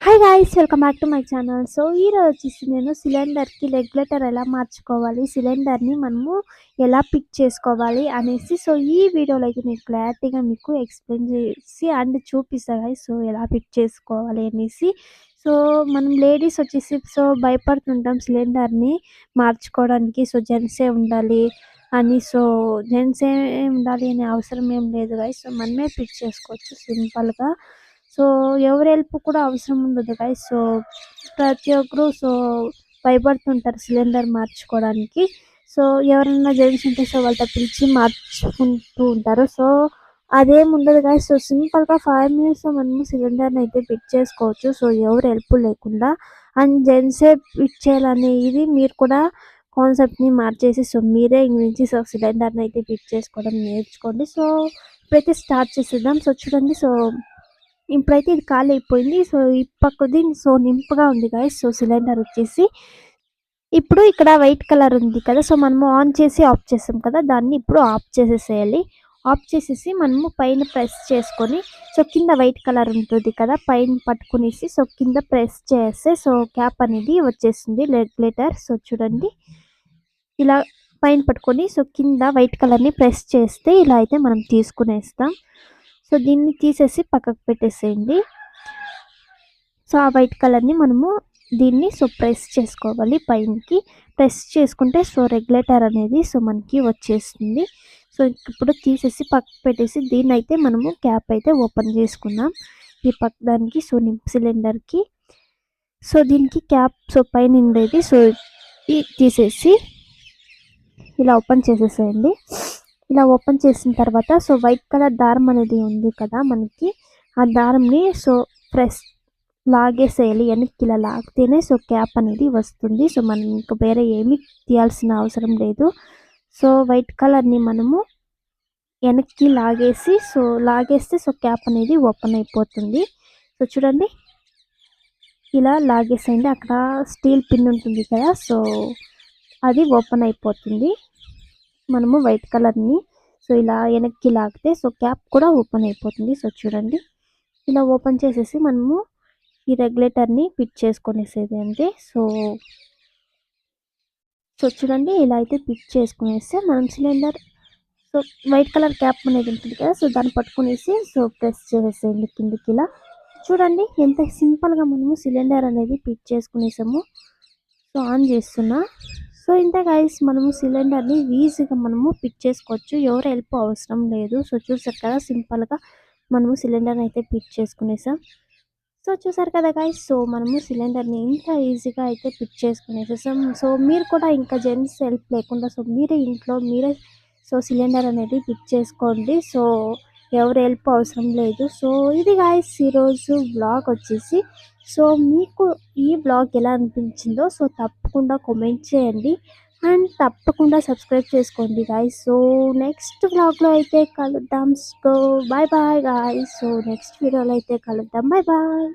Hi guys welcome back to my channel. So ఈరోజు వచ్చేసి నేను సిలిండర్కి రెగ్యులేటర్ ఎలా మార్చుకోవాలి, సిలిండర్ని మనము ఎలా పిక్ చేసుకోవాలి అనేసి సో ఈ వీడియోలో అయితే నేను క్లారిటీగా మీకు ఎక్స్ప్లెయిన్ చేసి అండ్ చూపిస్తాను గైస్. సో ఎలా పిక్ చేసుకోవాలి అనేసి. సో మనం లేడీస్ వచ్చేసి సో భయపడుతుంటాం సిలిండర్ని మార్చుకోవడానికి. సో జెంట్సే ఉండాలి అని, సో జెంట్సే ఉండాలి అనే అవసరం ఏం లేదు గైస్. సో మనమే పిక్ చేసుకోవచ్చు సింపుల్గా. సో ఎవరి హెల్ప్ కూడా అవసరం ఉండదు గైస్. సో ప్రతి ఒక్కరు సో భయపడుతుంటారు సిలిండర్ మార్చుకోవడానికి. సో ఎవరైనా జెంట్స్ ఉంటే సో వాళ్ళతో పిలిచి మార్చుకుంటూ ఉంటారు. సో అదేం ఉండదు గైస్. సో సింపుల్గా 5 minutes మనము సిలిండర్ని అయితే పిక్ చేసుకోవచ్చు. సో ఎవరు హెల్ప్ లేకుండా అండ్ జెంట్సే పిక్ చేయాలనే ఇది మీరు కూడా కాన్సెప్ట్ని మార్చేసి సో మీరే ఇంక నుంచి సో సిలిండర్ని అయితే పిక్ చేసుకోవడం నేర్చుకోండి. సో ఇప్పుడైతే స్టార్ట్ చేసేద్దాం. సో చూడండి, సో ఇప్పుడైతే ఇది ఖాళీ అయిపోయింది. సో ఈ పక్కది సో నింపుగా ఉంది గైస్. సో సిలిండర్ వచ్చేసి ఇప్పుడు ఇక్కడ వైట్ కలర్ ఉంది కదా, సో మనము ఆన్ చేసి ఆఫ్ చేసాం కదా, దాన్ని ఇప్పుడు ఆఫ్ చేసేసేయాలి. ఆఫ్ చేసేసి మనము పైన ప్రెస్ చేసుకొని సో కింద వైట్ కలర్ ఉంటుంది కదా, పైన పట్టుకునేసి సో కింద ప్రెస్ చేస్తే సో క్యాప్ అనేది వచ్చేస్తుంది రెగ్యులేటర్. సో చూడండి, ఇలా పైన పట్టుకొని సో కింద వైట్ కలర్ని ప్రెస్ చేస్తే ఇలా అయితే మనం తీసుకునేస్తాం. సో దీన్ని తీసేసి పక్కకు పెట్టేసేయండి. సో ఆ వైట్ కలర్ని మనము దీన్ని సో ప్రెస్ చేసుకోవాలి. పైనకి ప్రెస్ చేసుకుంటే సో రెగ్యులేటర్ అనేది సో మనకి వచ్చేస్తుంది. సో ఇప్పుడు తీసేసి పక్కకు పెట్టేసి దీన్ని అయితే మనము క్యాప్ అయితే ఓపెన్ చేసుకుందాం. ఈ పక్క దానికి సో సిలిండర్కి సో దీనికి క్యాప్ సో పైన ఉండేది సో తీసేసి ఇలా ఓపెన్ చేసేసేయండి. ఇలా ఓపెన్ చేసిన తర్వాత సో వైట్ కలర్ దారం అనేది ఉంది కదా మనకి, ఆ దారంని సో ప్రెస్ లాగేసేయాలి. వెనక్కి ఇలా లాగితేనే సో క్యాప్ అనేది వస్తుంది. సో మనం ఇంకా వేరే ఏమీ తీయాల్సిన అవసరం లేదు. సో వైట్ కలర్ని మనము వెనక్కి లాగేసి సో లాగేస్తే సో క్యాప్ అనేది ఓపెన్ అయిపోతుంది. సో చూడండి, ఇలా లాగేసేయండి. అక్కడ స్టీల్ పిన్ ఉంటుంది కదా, సో అది ఓపెన్ అయిపోతుంది. మనము వైట్ కలర్ని సో ఇలా వెనక్కి లాగితే సో క్యాప్ కూడా ఓపెన్ అయిపోతుంది. సో చూడండి, ఇలా ఓపెన్ చేసేసి మనము ఈ రెగ్యులేటర్ని ఫిట్ చేసుకునేసేది అంతే. సో చూడండి, ఇలా అయితే ఫిట్ చేసుకునేస్తే మనం cylinder so white colour cap అనేది ఉంటుంది కదా, సో దాన్ని పట్టుకునేసి సో ప్రెస్ చేసేసేయండి కిందికి. ఇలా చూడండి ఎంత సింపుల్గా మనము సిలిండర్ అనేది ఫిట్ చేసుకునేసాము. సో ఆన్ చేస్తున్నా. సో ఇంతే గైస్, మనము సిలిండర్ని ఈజీగా మనము ఫిట్ చేసుకోవచ్చు, ఎవరు హెల్ప్ అవసరం లేదు. సో చూసారు కదా, సింపుల్గా మనము సిలిండర్ని అయితే ఫిట్ చేసుకునేసాం. సో చూసారు కదా గైస్, సో మనము సిలిండర్ని ఇంత ఈజీగా అయితే ఫిట్ చేసుకునేసేసాం. సో మీరు కూడా ఇంకా జెంట్స్ హెల్ప్ లేకుండా సో మీరే ఇంట్లో మీరే సో సిలిండర్ అనేది ఫిట్ చేసుకోండి. సో ఎవరు హెల్ప్ అవసరం లేదు. సో ఇది గైస్ ఈరోజు బ్లాగ్ వచ్చేసి. సో మీకు ఈ బ్లాగ్ ఎలా అనిపించిందో సో తప్పకుండా కామెంట్ చేయండి అండ్ తప్పకుండా సబ్స్క్రైబ్ చేసుకోండి గైస్. సో నెక్స్ట్ బ్లాగ్లో అయితే కలుద్దాం. So bye bye guys. So next వీడియోలో అయితే కలుద్దాం. Bye bye.